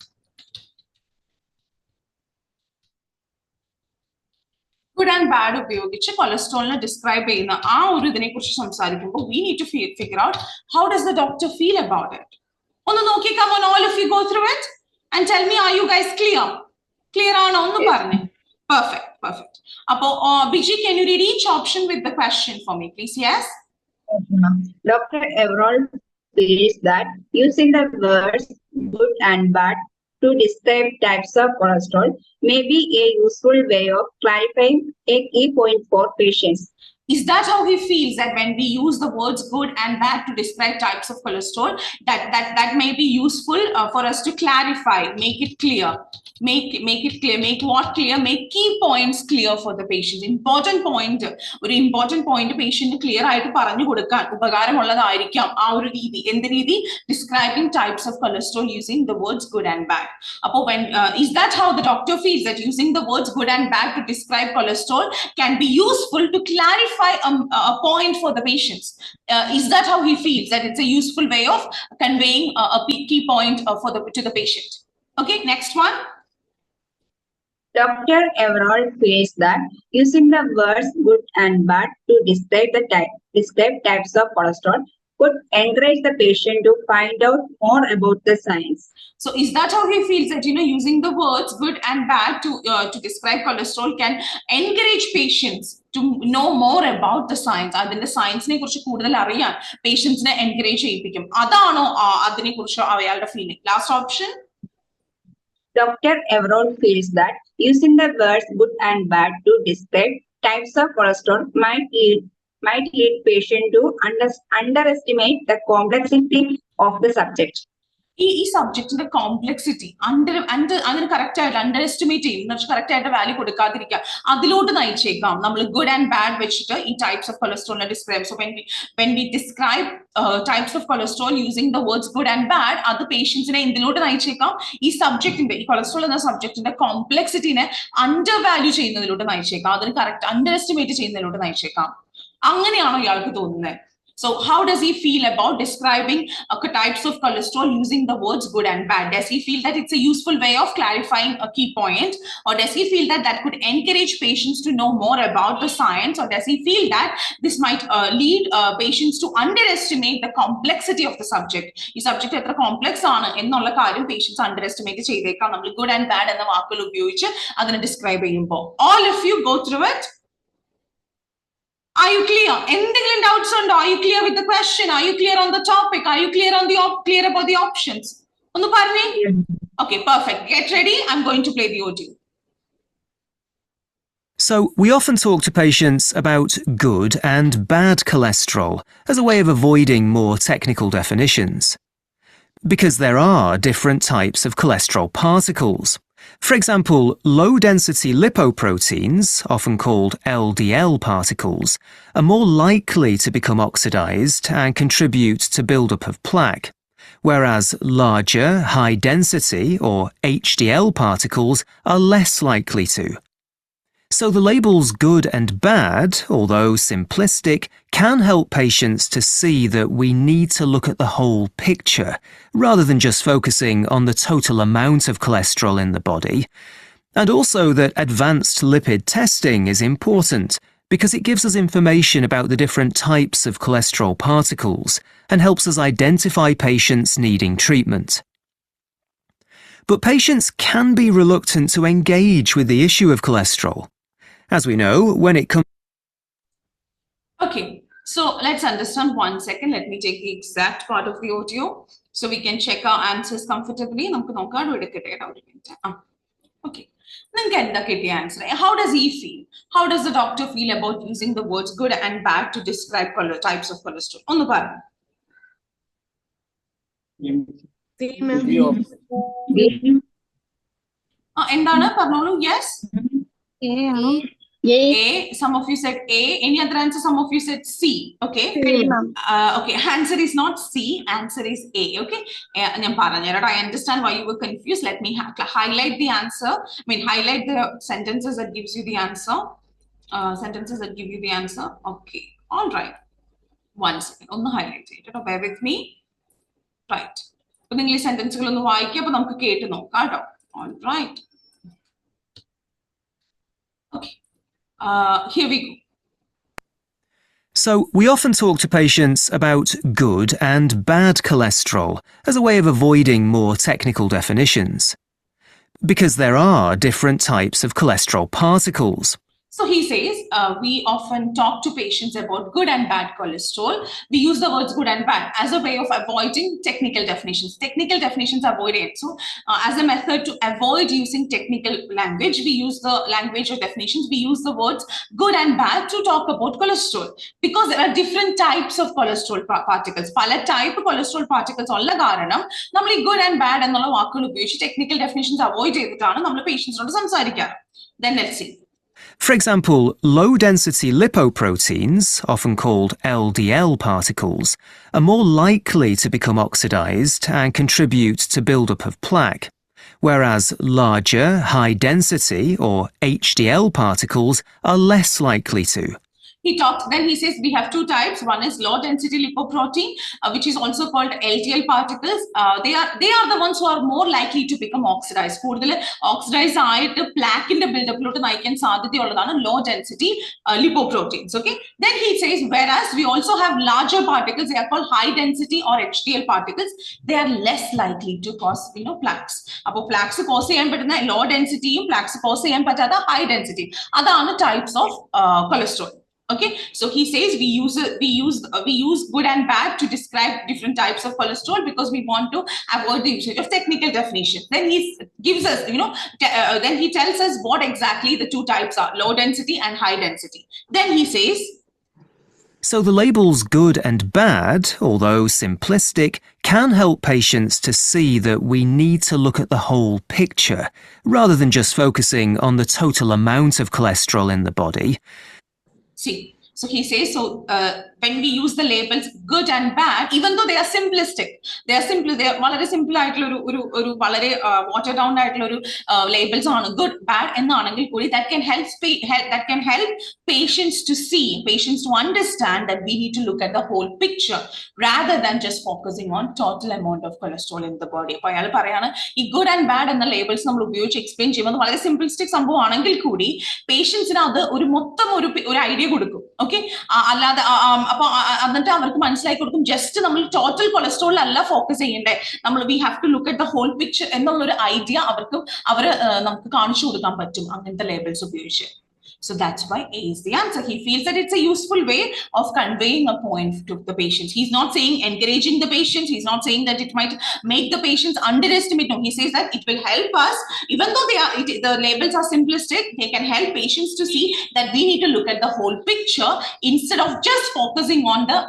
Good and bad ഉപയോഗിച്ച് cholesterol describe ചെയ്യുന്ന ആ ഒരു ഇതിനെ കുറിച്ച് സംസാരിക്കുമ്പോൾ we need to figure out how does the doctor feel about it. ഒന്ന് നോക്കി, come on, all of you go through it and tell me, are you guys clear ആണോ ഒന്ന് പറഞ്ഞേ. Perfect. അപ്പോൾ Biji, can you read each option with the question for me, please? Yes. Dr. Everall feels that using the words good and bad to describe types of cholesterol may be a useful way of clarifying a key point for patients. Is that how he feels, that when we use the words good and bad to describe types of cholesterol, that may be useful for us to clarify, make it clear, make what clear, make key points clear for the patient. Important point patient clear ആയിട്ട് പറഞ്ഞു കൊടുക്കാൻ ഉപകാരമുള്ളതായിരിക്കാം ആ ഒരു രീതി. എന്ത് രീതി? Describing types of cholesterol using the words good and bad. അപ്പോൾ when is that how the doctor feels, that using the words good and bad to describe cholesterol can be useful to clarify a point for the patients? Is that how he feels, that it's a useful way of conveying a key point to the patient? Okay, next one. Dr. Everall feels that using the words good and bad to describe types of cholesterol could encourage the patient to find out more about the science. So is that how he feels, that using the words good and bad to describe cholesterol can encourage patients to know more about the science? Adinte science ne kurichu koodal ariyan patients ne encourage cheyipikkum. Adano adine kurichu avayalude feeling. Last option. Dr. Everall feels that using the words good and bad to describe types of cholesterol might lead patient to underestimate the complexity of the subject. ഈ സബ്ജക്റ്റിന്റെ complexity അതിന് correct ആയിട്ട് underestimate ചെയ്യും, correct ആയിട്ട് value കൊടുക്കാതിരിക്കുക, അതിലോട്ട് നയിച്ചേക്കാം നമ്മൾ ഗുഡ് ആൻഡ് ബാഡ് വെച്ചിട്ട് ഈ ടൈപ്സ് ഓഫ് കൊളസ്ട്രോളിനെ describe. So when we describe types of cholesterol using the words good and bad, അത് പേഷ്യൻസിനെ എന്തിലോട്ട് നയിച്ചേക്കാം? ഈ സബ്ജക്റ്റിന്റെ, ഈ കൊളസ്ട്രോൾ എന്ന സബ്ജക്റ്റിന്റെ കോംപ്ലക്സിറ്റിനെ അണ്ടർ വാല്യൂ ചെയ്യുന്നതിലോട്ട് നയിച്ചേക്കാം, അതിന് കറക്റ്റ് അണ്ടർ എസ്റ്റിമേറ്റ് ചെയ്യുന്നതിലോട്ട് നയിച്ചേക്കാം. അങ്ങനെയാണോ ഇയാൾക്ക് തോന്നുന്നത്? So how does he feel about describing types of cholesterol using the words good and bad? Does he feel that it's a useful way of clarifying a key point? Or does he feel that that could encourage patients to know more about the science? Or does he feel that this might lead patients to underestimate the complexity of the subject? This subject is complex, patients underestimate good and bad and the describe. All of you go through it. Are you clear? Any doubts on? Are you clear with the question? Are you clear on the topic? Are you clear on clear about the options? Okay, perfect. Get ready. I'm going to play the audio. So, we often talk to patients about good and bad cholesterol as a way of avoiding more technical definitions. Because there are different types of cholesterol particles. For example, low-density lipoproteins, often called LDL particles, are more likely to become oxidized and contribute to buildup of plaque, whereas larger, high-density or HDL particles are less likely to. So the labels good and bad, although simplistic, can help patients to see that we need to look at the whole picture, rather than just focusing on the total amount of cholesterol in the body. And also that advanced lipid testing is important, because it gives us information about the different types of cholesterol particles, and helps us identify patients needing treatment. But patients can be reluctant to engage with the issue of cholesterol. As we know, when it comes... Okay, so let's understand 1 second. Let me take the exact part of the audio so we can check our answers comfortably. Okay. Answer. How does he feel? How does the doctor feel about using the words good and bad to describe types of cholesterol? On the bottom. Yes? A. Some of you said A. Any other answer? Some of you said C. Okay. Okay. Answer is not C. Answer is A. Okay. I understand why you were confused. Let me highlight the answer. I mean, highlight the sentences that gives you the answer. Sentences that give you the answer. Okay. All right. 1 second. On the highlight it. Bear with me. Right. English sentences on the all right. Okay. Here we go. So, we often talk to patients about good and bad cholesterol as a way of avoiding more technical definitions. Because there are different types of cholesterol particles. So he says, we often talk to patients about good and bad cholesterol. We use the words good and bad as a way of avoiding technical definitions. Technical definitions are avoided. So as a method to avoid using technical language, we use the language of definitions. We use the words good and bad to talk about cholesterol. Because there are different types of cholesterol particles. Pala type of cholesterol particles all karanam. Namali good and bad and technical definitions avoid patients. Then let's see. For example, low-density lipoproteins, often called LDL particles, are more likely to become oxidized and contribute to buildup of plaque, whereas larger, high-density or HDL particles are less likely to. Then he says we have two types. One is low density lipoprotein, which is also called LDL particles. They are the ones who are more likely to become oxidized. Oxidized plaque in the build-up low density lipoproteins. Okay. Then he says, whereas we also have larger particles, they are called high density or HDL particles. They are less likely to cause plaques. Plaques cause low density, plaques cause high density. Other types of cholesterol. Okay, so he says we use good and bad to describe different types of cholesterol because we want to avoid the usage of technical definition. Then he gives us, then he tells us what exactly the two types are: low density and high density. Then he says. So the labels good and bad, although simplistic, can help patients to see that we need to look at the whole picture, rather than just focusing on the total amount of cholesterol in the body. See, so he says, when we use the labels good and bad, even though they are simplistic, they are very simple, watered down labels on good, bad, and that can help patients to understand that we need to look at the whole picture rather than just focusing on total amount of cholesterol in the body. Good and bad and the labels explain very simplistic patients idea. Okay, just total cholesterol focus we have to look at the whole picture and idea the labels. So that's why A is the answer. He feels that it's a useful way of conveying a point to the patients. He's not saying encouraging the patients. He's not saying that it might make the patients underestimate. No, he says that it will help us, even though the labels are simplistic, they can help patients to see that we need to look at the whole picture instead of just focusing on the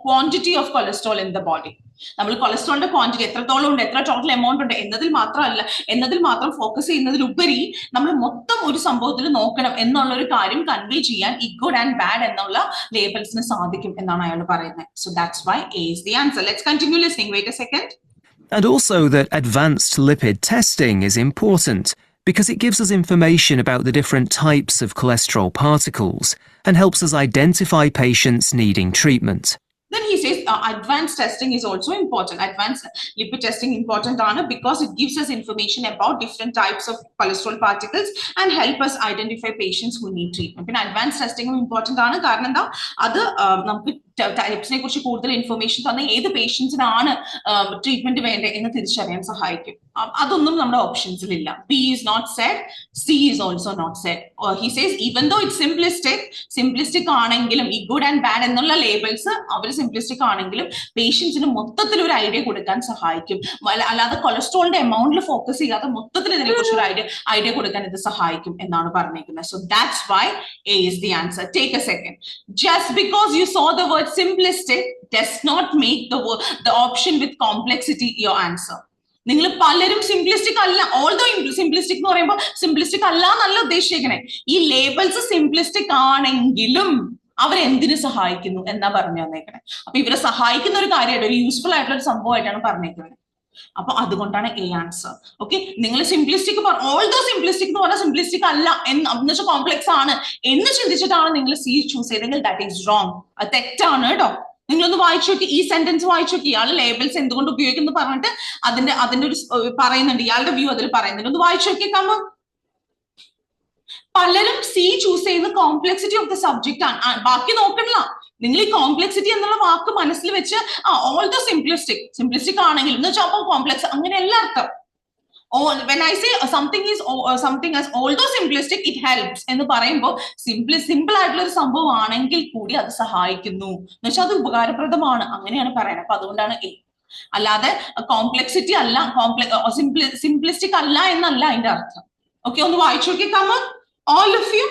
quantity of cholesterol in the body. നമ്മൾ കൊളസ്ട്രോളിന്റെ quantity എത്രത്തോളം ഉണ്ട്, എത്ര total amount ഉണ്ട് എന്നതിൽ മാത്രം focus ചെയ്യുന്നതിലുപരി നമ്മൾ മൊത്തം ഒരു സംഭവത്തിൽ നോക്കണം എന്നുള്ള ഒരു കാര്യം കൺവേ ചെയ്യാൻ ഈ ഗുഡ് ആൻഡ് ബാഡ് എന്നുള്ള ലേബൽസിന് സാധിക്കും എന്നാണ് അയാൾ പറയുന്നത്. So that's why A is the answer. Let's continue listening. Wait a second. And also that advanced lipid testing is important because it gives us information about the different types of cholesterol particles and helps us identify patients needing treatment. Then he says advanced testing is also important. Advanced lipid testing important because it gives us information about different types of cholesterol particles and help us identify patients who need treatment. Then advanced testing important കാരണം എന്താ, അത് നമുക്ക് ടൈപ്സിനെ കുറിച്ച് കൂടുതൽ information തന്നെ ഏത് പേഷ്യൻസിനാണ് treatment വേണ്ടത് എന്ന് തിരിച്ചറിയാൻ സഹായിക്കും. അതൊന്നും നമ്മുടെ ഓപ്ഷൻസിലില്ല. B is not said, C is also not said. He says even though it simplistic ആണെങ്കിലും ഈ ഗുഡ് ആൻഡ് ബാഡ് എന്നുള്ള ലേബിൾസ് അവർ സിംപ്ലിസ്റ്റിക് ആണെങ്കിലും പേഷ്യൻസിന് മൊത്തത്തിൽ ഒരു ഐഡിയ കൊടുക്കാൻ സഹായിക്കും. അല്ലാതെ കൊളസ്ട്രോളിന്റെ എമൗണ്ടിൽ ഫോക്കസ് ചെയ്യാതെ മൊത്തത്തിൽ ഇതിനെ കുറിച്ച് ഒരു ഐഡിയ കൊടുക്കാൻ ഇത് സഹായിക്കും എന്നാണ് പറഞ്ഞിരിക്കുന്നത്. So that's why A is the answer. Take A second. Just because you so the word simplistic does not make the option with complexity your answer. നിങ്ങൾ പലരും സിംപ്ലിസ്റ്റിക് അല്ല, ഓൾദോ സിംപ്ലിസ്റ്റിക് എന്ന് പറയുമ്പോൾ സിംപ്ലിസ്റ്റിക് അല്ല എന്നല്ല ഉദ്ദേശിക്കണേ. ഈ ലേബിൾസ് സിംപ്ലിസ്റ്റിക് ആണെങ്കിലും അവരെന്തിനു സഹായിക്കുന്നു എന്നാ പറഞ്ഞു തന്നേക്കണേ. അപ്പൊ ഇവരെ സഹായിക്കുന്ന ഒരു കാര്യമായിട്ട്, ഒരു യൂസ്ഫുൾ ആയിട്ടുള്ള ഒരു സംഭവമായിട്ടാണ് പറഞ്ഞേക്കുന്നത്. അപ്പൊ അതുകൊണ്ടാണ് എ ആൻസർ. ഓക്കെ, നിങ്ങൾ സിംപ്ലിസ്റ്റിക് ഓൾദോ സിംപ്ലിസ്റ്റിക് എന്ന് പറഞ്ഞാൽ സിംപ്ലിസ്റ്റിക് അല്ല എന്ന് വെച്ചാൽ കോംപ്ലക്സ് ആണ് എന്ന് ചിന്തിച്ചിട്ടാണ് നിങ്ങൾ സി ചൂസ് ചെയ്തെങ്കിൽ ദാറ്റ് ഈസ് റോങ്. അത് തെറ്റാണ് കേട്ടോ. നിങ്ങളൊന്ന് വായിച്ചു നോക്കി, ഈ സെന്റൻസ് വായിച്ചു നോക്കി. ഇയാൾ ലേബിൾസ് എന്തുകൊണ്ട് ഉപയോഗിക്കുന്നു പറഞ്ഞിട്ട് അതിന്റെ ഒരു പറയുന്നുണ്ട്, ഇയാളുടെ വ്യൂ അതിൽ പറയുന്നുണ്ട്. ഒന്ന് വായിച്ചു നോക്കി. കമ്മ പലരും സി ചൂസ് ചെയ്യുന്ന കോംപ്ലക്സിറ്റി ഓഫ് ദ സബ്ജക്റ്റ് ആണ്. ബാക്കി നോക്കണില്ല. നിങ്ങൾ ഈ കോംപ്ലക്സിറ്റി എന്നുള്ള വാക്ക് മനസ്സിൽ വെച്ച് ഓൾദോ സിംപ്ലിസ്റ്റിക് ആണെങ്കിലും എന്ന് വെച്ചാൽ കോംപ്ലക്സ് അങ്ങനെയല്ല അർത്ഥം. When I say something as although simplistic it helps എന്ന് പറയുമ്പോൾ സിമ്പിൾ ആയിട്ടുള്ള ഒരു സംഭവം ആണെങ്കിൽ കൂടി അത് സഹായിക്കുന്നു എന്ന് വെച്ചാൽ അത് ഉപകാരപ്രദമാണ്, അങ്ങനെയാണ് പറയുന്നത്. അപ്പൊ അതുകൊണ്ടാണ് എ. അല്ലാതെ കോംപ്ലക്സിറ്റി അല്ല, സിംപ്ലിസ്റ്റിക് അല്ല എന്നല്ല അതിന്റെ അർത്ഥം. ഓക്കെ, ഒന്ന് വായിച്ചു നോക്കി. Come on all of you.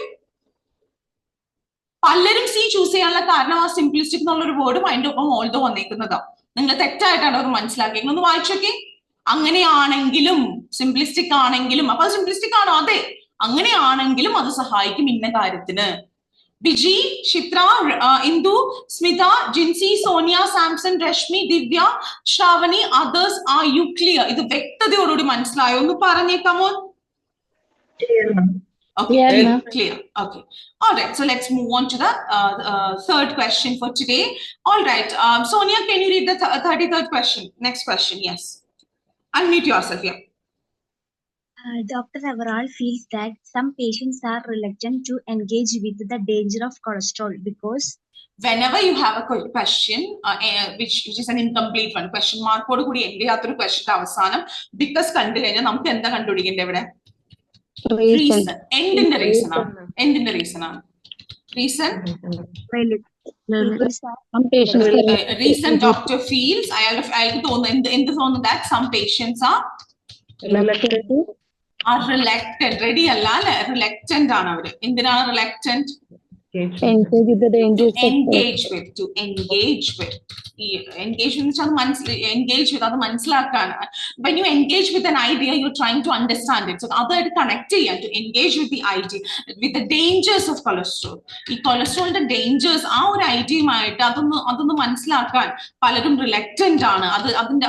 പലരും സി ചൂസ് ചെയ്യാനുള്ള കാരണം ആ സിംപ്ലിസ്റ്റിക് എന്നുള്ളൊരു വേർഡും അതിന്റെ ഒപ്പം ഓൾദോ വന്നേക്കുന്നതാ. നിങ്ങൾ തെറ്റായിട്ടാണ് അവർ മനസ്സിലാക്കിയത്. ഒന്ന് വായിച്ചു നോക്കി. അങ്ങനെയാണെങ്കിലും സിംപ്ലിസ്റ്റിക് ആണെങ്കിലും, അപ്പൊ സിംപ്ലിസ്റ്റിക് ആണോ? അതെ, അങ്ങനെയാണെങ്കിലും അത് സഹായിക്കും ഇന്ന കാര്യത്തിന്. ബിജി, ചിത്ര, ഇന്ദു, സ്മിത, ജിൻസി, സോനിയ, സാംസൺ, രശ്മി, ദിവ്യ, Shravani, others are you clear? ഇത് വ്യക്തതയോടുകൂടി മനസ്സിലായോ? ഒന്ന് പറഞ്ഞേക്കാമോ? Okay, clear. Okay. All right. So let's move on to the third question for today. All right. Sonia, can you read the 33rd question? Next question. Yes. Unmute yourself here. Dr. Everall feels that some patients are reluctant to engage with the danger of cholesterol because whenever you have a question which is an incomplete one, question mark odu kudi end cheyathor question avasanam because kandu kayna namukku endha kandupidikende evide reason end in the reason ആണ് reason some patients reason doctor feels അയാൾക്ക് തോന്നുന്നു എന്ത് തോന്നുന്നു that some patients are reluctant. ready അല്ല അല്ലെ, reluctant ആണ് അവര്. എന്തിനാണ് reluctant? engage with the dangers. To engage with. Engage with അത് മനസ്സിലാക്കാണ്. When you engage with an idea, you're trying to understand it. So അതായിട്ട് കണക്ട് ചെയ്യാൻ, to engage with the idea, with the dangers of cholesterol. ഈ കൊളസ്ട്രോളിന്റെ dangers ആ ഒരു ഐഡിയയുമായിട്ട് അതൊന്ന് മനസ്സിലാക്കാൻ പലരും reluctant ആണ്.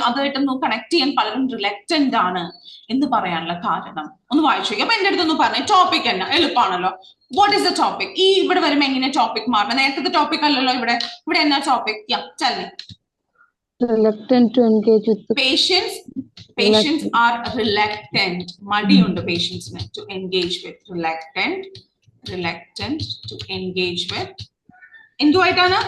അതായിട്ടൊന്ന് കണക്ട് ചെയ്യാൻ പലരും റിലക്റ്റന്റ് ആണ് എന്ന് പറയാനുള്ള കാരണം ഒന്ന് വായിച്ചു. അപ്പൊ എന്റെ അടുത്തൊന്ന് പറഞ്ഞു ടോപ്പിക് എന്നാ, എളുപ്പമാണല്ലോ. What is the topic? ഈ ഇവിടെ വരുമ്പോ എങ്ങനെ ടോപ്പിക് മാറണം? നേരത്തെ ടോപ്പിക് അല്ലല്ലോ ഇവിടെ എന്നാ topic? tell me. Reluctant to engage with patients are reluctant. മടിയുണ്ട് പേഷ്യൻസിന് to engage with. reluctant to engage with എന്തുമായിട്ടാണ്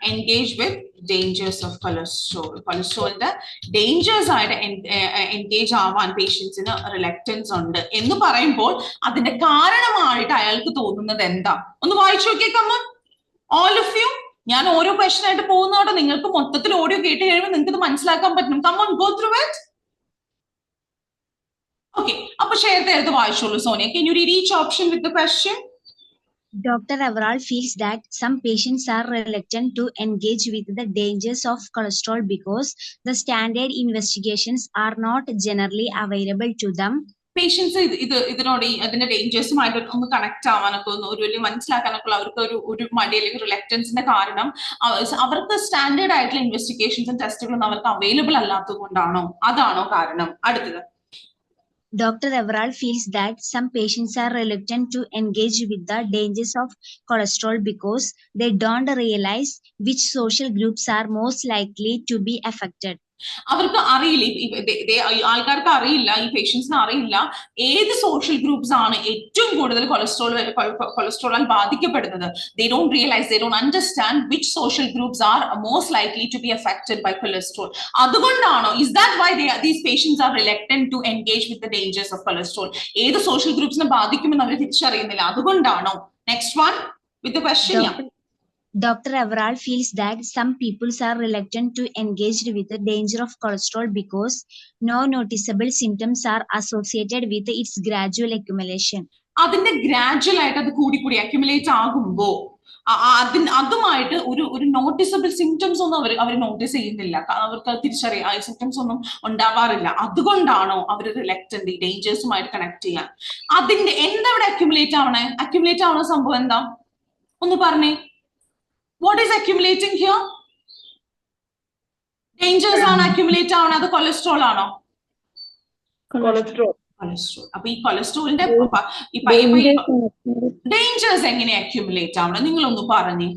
engage with dangers of cholesterol. കൊളസ്ട്രോളിന്റെ ഡേഞ്ചേഴ്സ് ആയിട്ട് എൻഗേജ് ആവാൻ പേഷ്യൻസിന് റിലക്റ്റൻസ് ഉണ്ട് എന്ന് പറയുമ്പോൾ അതിന്റെ കാരണമായിട്ട് അയാൾക്ക് തോന്നുന്നത് എന്താ? ഒന്ന് വായിച്ചു നോക്കിയേ കമ്മൺ, ഓൾ ഓഫ് യു. ഞാൻ ഓരോ ക്വസ്റ്റൻ ആയിട്ട് പോകുന്നതോടെ നിങ്ങൾക്ക് മൊത്തത്തിൽ ഓഡിയോ കേട്ട് കഴിയുമ്പോൾ നിങ്ങൾക്ക് ഇത് മനസ്സിലാക്കാൻ പറ്റും. Come on, go through it. Okay, അപ്പൊ ഷെയർ ചെയ്ത് വായിച്ചോളൂ Sonia. Can you read each option with the question? Dr. Everall feels that some patients are reluctant to engage with the dangers of cholesterol because the standard investigations are not generally available to them. Patients ഇതിനോട് അതിന്റെ ഡേഞ്ചേഴ്സുമായിട്ട് ഒന്ന് connect ആവാനൊക്കെ ഒരു വലിയ മനസ്സിലാക്കാനൊക്കെ അവർക്ക് ഒരു മടി അല്ലെങ്കിൽ റിലക്റ്റൻസിന്റെ കാരണം അവർക്ക് സ്റ്റാൻഡേർഡ് ആയിട്ടുള്ള ഇൻവെസ്റ്റിഗേഷൻസും ടെസ്റ്റുകളും അവർക്ക് അവൈലബിൾ അല്ലാത്തത് കൊണ്ടാണോ? അതാണോ കാരണം? അടുത്തത്. Dr. Everall feels that some patients are reluctant to engage with the dangers of cholesterol because they don't realize which social groups are most likely to be affected. അവർക്ക് അറിയില്ല, ആൾക്കാർക്ക് അറിയില്ല, ഈ പേഷ്യൻസിന് അറിയില്ല ഏത് സോഷ്യൽ ഗ്രൂപ്പ്സ് ആണ് ഏറ്റവും കൂടുതൽ കൊളസ്ട്രോളാൽ ബാധിക്കപ്പെടുന്നത്. They don't realize, they don't understand which social groups are most likely to be affected by cholesterol. അതുകൊണ്ടാണോ? Is that why these patients are reluctant to engage with the dangers of cholesterol? ഏത് social ഗ്രൂപ്പ്സിനെ ബാധിക്കുമെന്ന് അവർ തിരിച്ചറിയുന്നില്ല, അതുകൊണ്ടാണോ? Next one with the question. Dr. Everall feels that some people are reluctant to engage with the danger of cholesterol because no noticeable symptoms are associated with its gradual accumulation. അതിന്റെ gradual ആയിട്ട് അത് കൂടി accumulate ആകുമ്പോ അതുമായിട്ട് ഒരു noticeable symptoms ഒന്നും അവർ notice ചെയ്യുന്നില്ല, അവർക്ക് തിരിച്ചറിയാം സിംറ്റംസ് ഒന്നും ഉണ്ടാവാറില്ല. അതുകൊണ്ടാണോ അവർ റിലക്റ്റന്റ് ഈ ഡേഞ്ചേഴ്സുമായിട്ട് കണക്ട് ചെയ്യാൻ? അതിന്റെ എന്താ ഇവിടെ അക്യുമുലേറ്റ് ആവണ സംഭവം എന്താ? ഒന്ന് പറഞ്ഞേ. What is accumulating here? Dangers ആണ് accumulate ആവണ, അത് കൊളസ്ട്രോൾ ആണോ? കൊളസ്ട്രോൾ. അപ്പൊ ഈ കൊളസ്ട്രോളിന്റെ ഡേഞ്ചേഴ്സ് എങ്ങനെ അക്യുമുലേറ്റ് ആവണം? നിങ്ങളൊന്ന് പറഞ്ഞേ.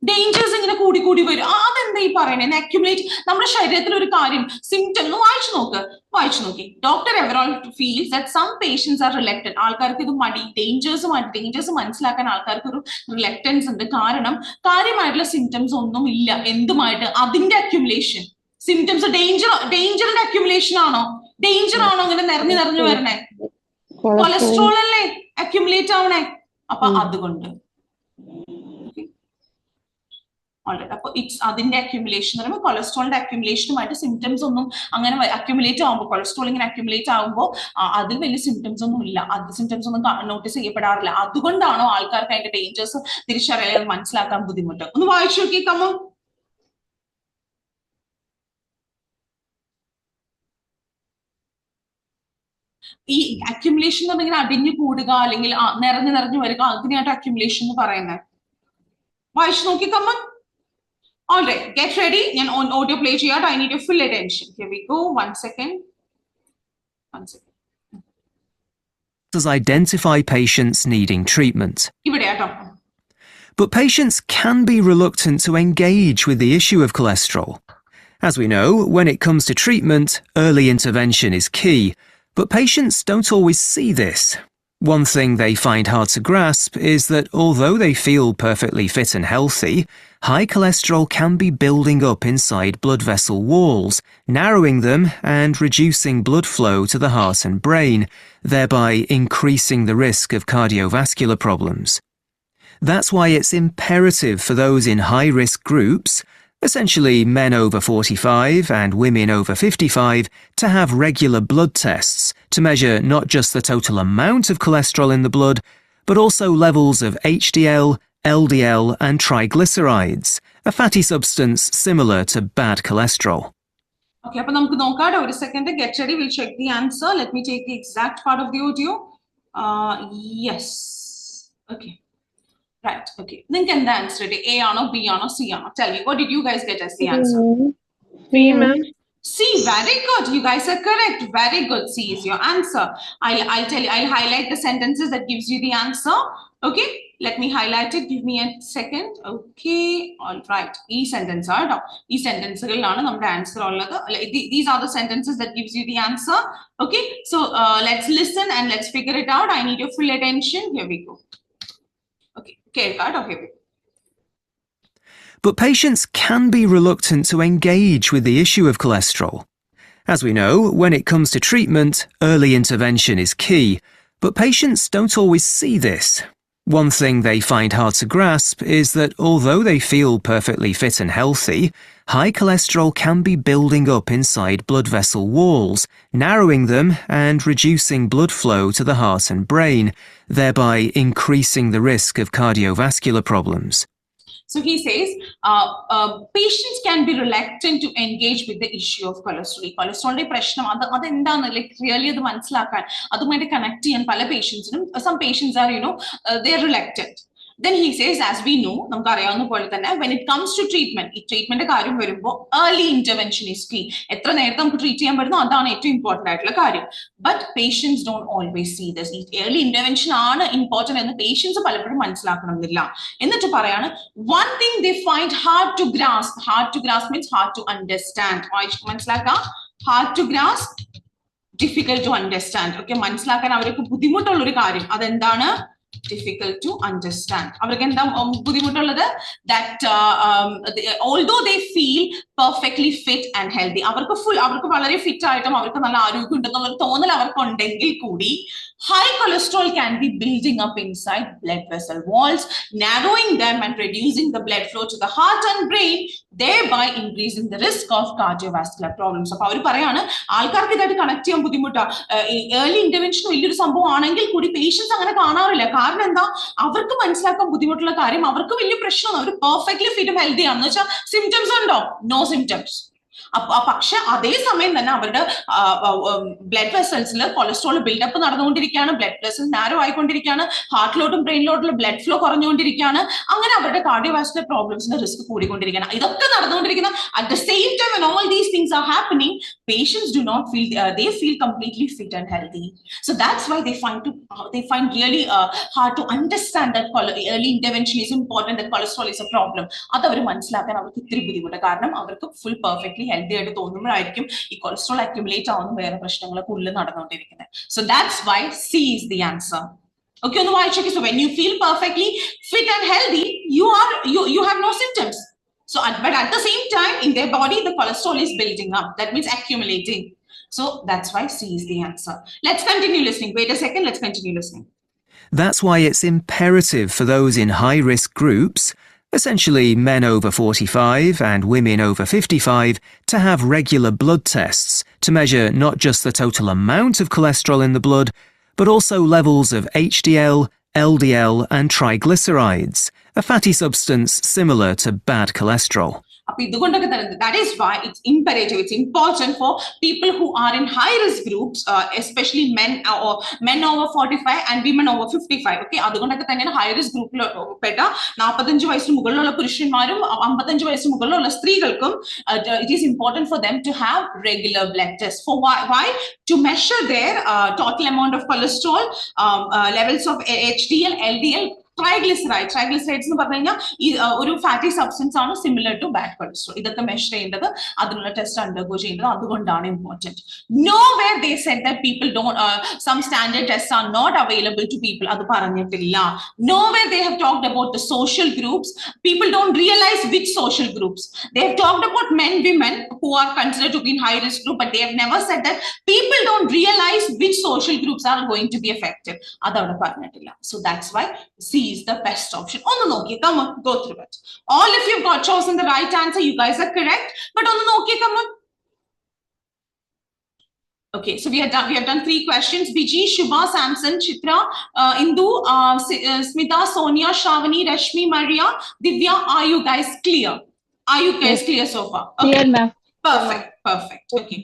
ഡേഞ്ചേഴ്സ് ഇങ്ങനെ കൂടി വരും, അതെന്താ ഈ പറയുന്നത്? അക്യുമുലേറ്റ് നമ്മുടെ ശരീരത്തിൽ ഒരു കാര്യം സിംറ്റം വായിച്ചു നോക്കി. Doctor Everall feels that some patients are reluctant. ആൾക്കാർക്ക് ഇത് മടി, ഡേഞ്ചേഴ്സ് മനസ്സിലാക്കാൻ ആൾക്കാർക്ക് ഒരു റിലക്റ്റൻസ് ഉണ്ട്. കാരണം കാര്യമായിട്ടുള്ള സിംറ്റംസ് ഒന്നും ഇല്ല. എന്തുമായിട്ട്? അതിന്റെ അക്യുമുലേഷൻ. സിംറ്റംസ് ഡേഞ്ചറിന്റെ അക്യുമുലേഷൻ ആണോ? ഡേഞ്ചർ ആണോ അങ്ങനെ നിറഞ്ഞു വരണേ? കൊളസ്ട്രോൾ അല്ലേ അക്യുമുലേറ്റ് ആവണേ. അപ്പൊ അതുകൊണ്ട് അപ്പൊ അതിന്റെ അക്യുമുലേഷൻ എന്ന് പറയുമ്പോൾ കൊളസ്ട്രോളിന്റെ അക്യുമുലേഷനുമായിട്ട് സിംറ്റംസ് ഒന്നും അങ്ങനെ അക്യുമുലേറ്റ് ആകുമ്പോൾ, കൊളസ്ട്രോൾ ഇങ്ങനെ അക്യുമുലേറ്റ് ആകുമ്പോൾ അതിൽ വലിയ സിംറ്റംസ് ഒന്നും ഇല്ല, സിംറ്റംസ് ഒന്നും നോട്ടീസ് ചെയ്യപ്പെടാറില്ല. അതുകൊണ്ടാണോ ആൾക്കാർക്ക് അതിന്റെ ഡേഞ്ചേഴ്സ് തിരിച്ചറിയാൻ മനസ്സിലാക്കാൻ ബുദ്ധിമുട്ട്? ഒന്ന് വായിച്ചു നോക്കി കമ്മോ. ഈ അക്യുമുലേഷൻ എന്ന് പറഞ്ഞാൽ അടിഞ്ഞു കൂടുക അല്ലെങ്കിൽ നിറഞ്ഞു വരിക, അതിനെയായിട്ട് അക്യുമുലേഷൻ എന്ന് പറയുന്നത്. വായിച്ചു നോക്കി come in. All right, get ready. ഞാൻ audio play ചെയ്യാം. I need your full attention. Here we go. One second. Identify patients needing treatment. ഇവിടെ ആട്ടോ. But patients can be reluctant to engage with the issue of cholesterol. As we know, when it comes to treatment, early intervention is key, but patients don't always see this. One thing they find hard to grasp is that although they feel perfectly fit and healthy, high cholesterol can be building up inside blood vessel walls, narrowing them and reducing blood flow to the heart and brain, thereby increasing the risk of cardiovascular problems. That's why it's imperative for those in high-risk groups, essentially men over 45 and women over 55, to have regular blood tests to measure not just the total amount of cholesterol in the blood, but also levels of HDL, LDL and triglycerides, a fatty substance similar to bad cholesterol. Okay, appo namukku nokkada oru second. Get ready, we'll check the answer. Let me take the exact part of the audio. Yes. Okay. Right, okay. Think and the answer. A or B or C or tell me, what did you guys get as the answer? C, ma'am. C, very good. You guys are correct. Very good. C is your answer. I'll tell you, I'll highlight the sentences that gives you the answer. Okay, let me highlight it. Give me a second. Okay, all right. These sentences are answer. These are the sentences that gives you the answer. Okay, so let's listen and let's figure it out. I need your full attention. Here we go. Okay. but patients can be reluctant to engage with the issue of cholesterol. As we know, when it comes to treatment, early intervention is key, but patients don't always see this. One thing they find hard to grasp is that although they feel perfectly fit and healthy, high cholesterol can be building up inside blood vessel walls, narrowing them and reducing blood flow to the heart and brain, thereby increasing the risk of cardiovascular problems. So he says, patients can be reluctant to engage with the issue of cholesterol. Cholesterol pressure, like really the manslakan, connect pala patients. Some patients are, they're reluctant. Then he says, as we know, when it comes to treatment, early intervention is key. But patients don't always see this. Early intervention is important and the patients are one thing they find hard to grasp. Hard to grasp means hard to understand. Hard to grasp, difficult to understand. Okay, difficult to understand. That although they feel perfectly fit and healthy, high cholesterol can be building up inside blood vessel walls, narrowing them and reducing the blood flow to the heart and brain, thereby increasing the risk of cardiovascular problems. So, early intervention patients perfectly fit and healthy. Symptoms no symptoms. പക്ഷെ അതേ സമയം തന്നെ അവരുടെ blood വെസൽസിൽ cholesterol build-up നടന്നുകൊണ്ടിരിക്കുകയാണ്, blood vessels narrow ആയിക്കൊണ്ടിരിക്കുകയാണ്, ഹാർട്ടിലോട്ടും ബ്രെയിനിലോട്ടുള്ള blood flow കുറഞ്ഞുകൊണ്ടിരിക്കുകയാണ്. അങ്ങനെ അവരുടെ cardiovascular പ്രോബ്ലംസിന്റെ risk കൂടിക്കൊണ്ടിരിക്കുകയാണ്. ഇതൊക്കെ നടന്നുകൊണ്ടിരിക്കുന്ന at the same time when all these things are happening, patients do not feel they feel completely fit and healthy. So that's why they find really hard to understand that early intervention is important, that cholesterol is a problem. അത് അവർ മനസ്സിലാക്കാൻ അവർക്ക് ഇത്തിരി ബുദ്ധിമുട്ട്. കാരണം അവർക്ക് full perfectly healthy ആയിട്ട് തോന്നുമ്പോഴായിരിക്കും ഈ cholesterol accumulate ആവുന്ന വേറെ പ്രശ്നങ്ങളൊക്കെ ഉള്ളിൽ നടന്നുകൊണ്ടിരിക്കുന്നത്. So that's why C is the answer. Okay, ഒന്ന് വായിച്ചോക്കെ. So when you feel perfectly fit and healthy, you have no symptoms. So but at the same time in their body the cholesterol is building up. That means accumulating. So that's why C is the answer. Let's continue listening. Wait a second, let's continue listening. That's why it's imperative for those in high-risk groups, essentially men over 45 and women over 55, to have regular blood tests to measure not just the total amount of cholesterol in the blood, but also levels of HDL, LDL and triglycerides, a fatty substance similar to bad cholesterol. That is why it's imperative, it's important for people who are in high-risk groups, especially men over 45 and women over 55. Okay, അതുകൊണ്ടൊക്കെ തന്നെയാണ് high-risk ഗ്രൂപ്പിൽ പെട്ട 45 വയസ്സിന് മുകളിലുള്ള പുരുഷന്മാരും 55 വയസ്സിന് മുകളിലുള്ള സ്ത്രീകൾക്കും it is important for them to have regular blood tests. For why? To measure their total amount of cholesterol, levels of HDL, LDL, triglycerides എന്ന് പറഞ്ഞു കഴിഞ്ഞാൽ ഒരു ഫാറ്റി സബ്സ്റ്റൻസ് ആണ് സിമിലർ ടു ബാഡ് കൊളസ്ട്രോൾ. ഇതൊക്കെ മെഷർ ചെയ്യേണ്ടത്, അതിനുള്ള test undergo ചെയ്യേണ്ടത് അതുകൊണ്ടാണ് important. Nowhere they said that people don't some standard tests are not available to people. അത് പറഞ്ഞിട്ടില്ല. Nowhere they have talked about the social groups. People don't realize which social groups. They have talked about men, women who are considered to be in high risk group, but they have never said that people don't realize which social groups are going to be affected. അതവിടെ പറഞ്ഞിട്ടില്ല. So that's why C is the best option. On the Nokia, come on, go through it. All if you've got chosen the right answer, you guys are correct. But on the Nokia, come on. Okay, so we have done 3 questions. Viji, Shubha, Samson, Chitra, Indu, Smita, Sonia, Shavani, Rashmi, Maria, Divya, are you guys clear? Are you guys clear so far? Okay. Clear, ma'am. Perfect. Okay.